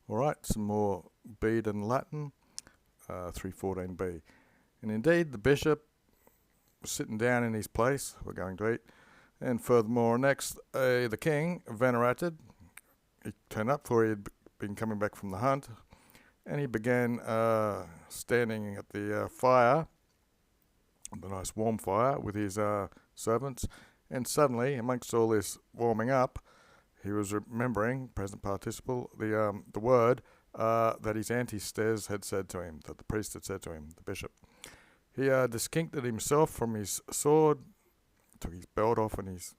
Alright, some more Bede in Latin, 314b. And indeed, the bishop was sitting down in his place, we're going to eat, and furthermore, next, the king, venerated, he turned up, for he had been coming back from the hunt, and he began standing at the fire, the nice warm fire, with his servants, and suddenly, amongst all this warming up, he was remembering, present participle, the word that his antistes had said to him, that the priest had said to him, the bishop. He discincted himself from his sword, took his belt off and his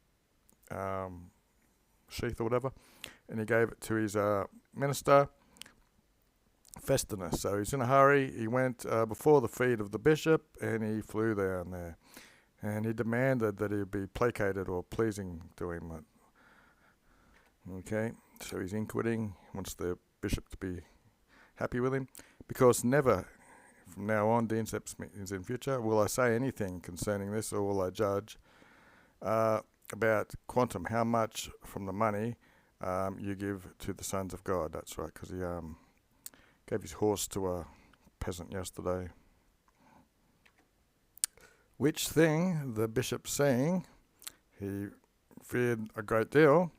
sheath or whatever, and he gave it to his minister, Festinus. So he's in a hurry. He went before the feet of the bishop, and he flew down there, and he demanded that he be placated or pleasing to him. Okay, so he's inquiring, wants the bishop to be happy with him, because never, from now on, the incept means in future, will I say anything concerning this, or will I judge about quantum, how much from the money you give to the sons of God. That's right, because he gave his horse to a peasant yesterday. Which thing, the bishop seeing, he feared a great deal,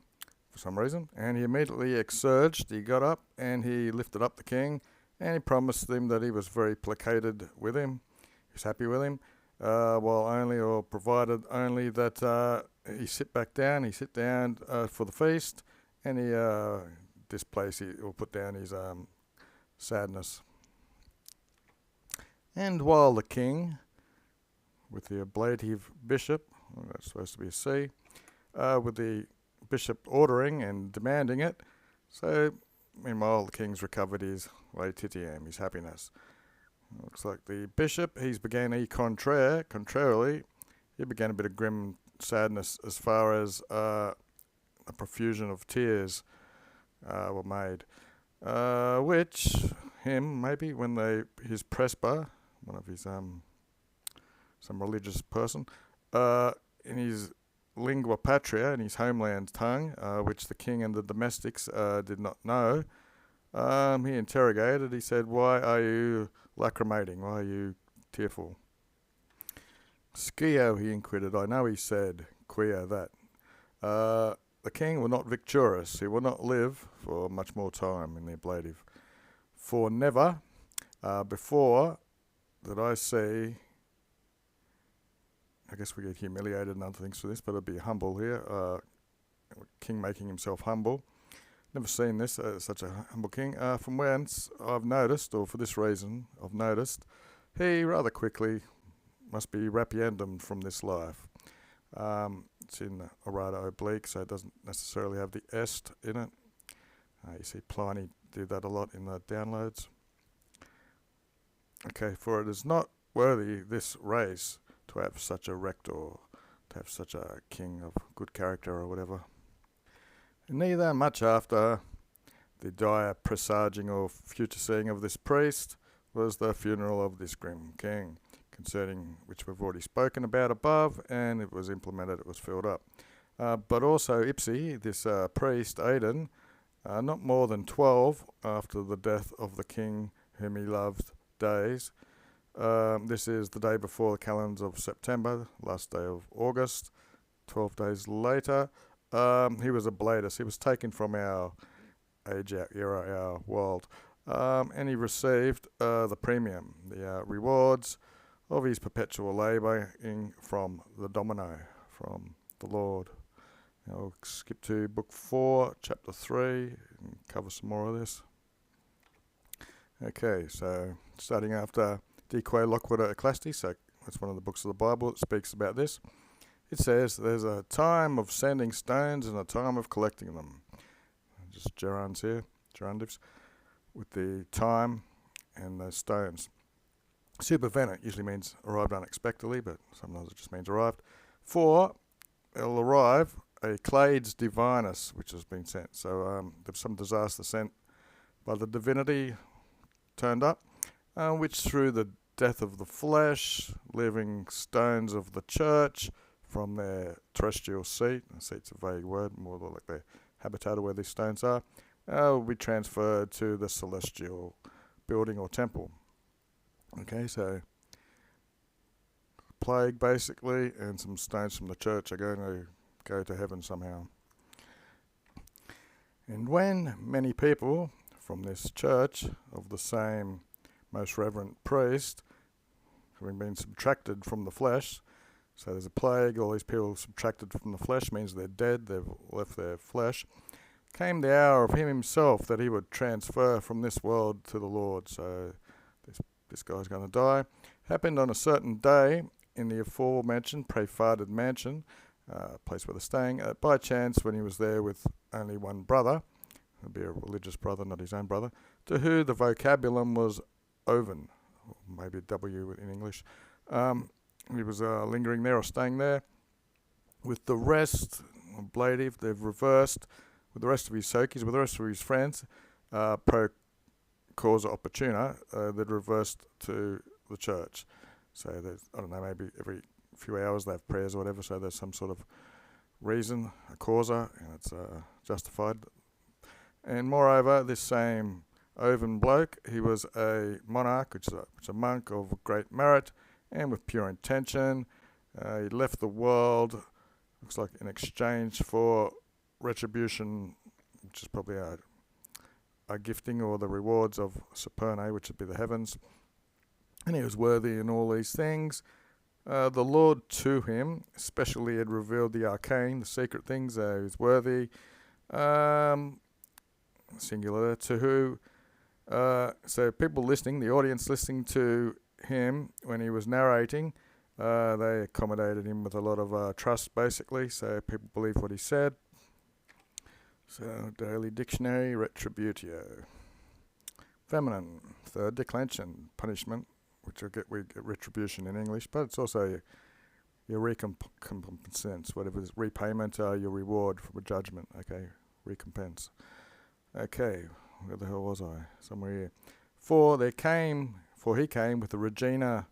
for some reason, and he immediately exsurged. He got up and he lifted up the king, and he promised him that he was very placated with him, he was happy with him, while only, or provided only, that he sit down for the feast, and he or put down his sadness. And while the king, with the ablative bishop, that's supposed to be a C, with the bishop ordering and demanding it, so meanwhile the king's recovered his laetitiam, his happiness. Looks like the bishop, he's began contrarily, he began a bit of grim sadness as far as a profusion of tears were made, which him, maybe, when his presbyter, one of his, some religious person, in his lingua patria, in his homeland tongue, which the king and the domestics did not know, he interrogated. He said, "Why are you lacrimating? Why are you tearful?" "Scio," he inquired, "I know," he said, "quia that the king will not victorious, he will not live for much more time," in the ablative. "For never before that I see," I guess we get humiliated and other things for this, but I'll be humble here. King making himself humble. Never seen this, such a humble king. From whence I've noticed, or for this reason I've noticed, he rather quickly must be rapiendum from this life. It's in errata oblique, so it doesn't necessarily have the est in it. You see Pliny do that a lot in the downloads. Okay, for it is not worthy this race to have such a rector, to have such a king of good character or whatever. And neither much after the dire presaging or future seeing of this priest was the funeral of this grim king, concerning which we've already spoken about above, and it was implemented, it was filled up. But also Ipsi, this priest, Aidan, not more than 12 after the death of the king whom he loved days. This is the day before the calendars of September, last day of August, 12 days later. He was a Bladus. He was taken from our age, our era, our world, and he received the premium, the rewards of his perpetual labouring from the Domino, from the Lord. Now we'll skip to Book 4, Chapter 3, and cover some more of this. Okay, so starting after Dique Loquita Ecclesiastes, so that's one of the books of the Bible that speaks about this. It says there's a time of sending stones and a time of collecting them. Just gerunds here, gerundives, with the time and the stones. Supervenit usually means arrived unexpectedly, but sometimes it just means arrived. For it'll arrive a clades divinus, which has been sent. So there's some disaster sent by the divinity turned up, which through the death of the flesh, living stones of the church from their terrestrial seat. The seat's a vague word, more like their habitat where these stones are, will be transferred to the celestial building or temple. Okay, so plague basically, and some stones from the church are going to go to heaven somehow. And when many people from this church of the same most reverend priest, having been subtracted from the flesh, so there's a plague, all these people subtracted from the flesh means they're dead, they've left their flesh, came the hour of him himself that he would transfer from this world to the Lord. So this guy's going to die. Happened on a certain day in the aforementioned prefarded mansion, place where they're staying, by chance when he was there with only one brother, it'd be a religious brother, not his own brother, to who the vocabulum was oven, or maybe a W in English. He was lingering there or staying there with the rest of Bede. They've reversed with the rest of his Sokis, with the rest of his friends, pro causa opportuna, they'd reversed to the church. So there's, I don't know, maybe every few hours they have prayers or whatever, so there's some sort of reason, a causa, and it's justified. And moreover, this same Oven bloke, he was a monarch, which is a monk of great merit and with pure intention. He left the world, looks like in exchange for retribution, which is probably a gifting or the rewards of Superne, which would be the heavens. And he was worthy in all these things. The Lord to him, especially had revealed the arcane, the secret things. He was worthy, singular, to who. So people listening, the audience listening to him when he was narrating, they accommodated him with a lot of trust, basically. So people believed what he said. So daily dictionary, retributio. Feminine, third declension, punishment, which we get retribution in English, but it's also your recompense, whatever it is, repayment, your reward for a judgment. Okay, recompense. Okay, where the hell was I? Somewhere here. For he came with the Regina,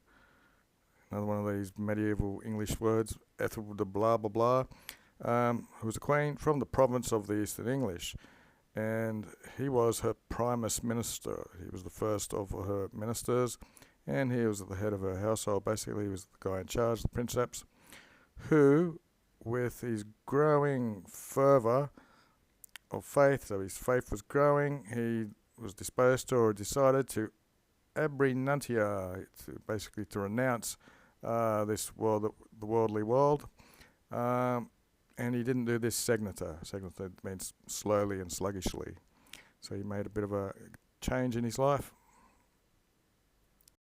another one of these medieval English words, Ethel de blah blah blah, who was a queen from the province of the Eastern English. And he was her primus minister. He was the first of her ministers, and he was at the head of her household. Basically, he was the guy in charge, the princeps, who, with his growing fervour of faith, so his faith was growing, he was disposed to, or decided to, abrinuntia, basically to renounce this world, the worldly world. And he didn't do this segnata. Segnata means slowly and sluggishly. So he made a bit of a change in his life.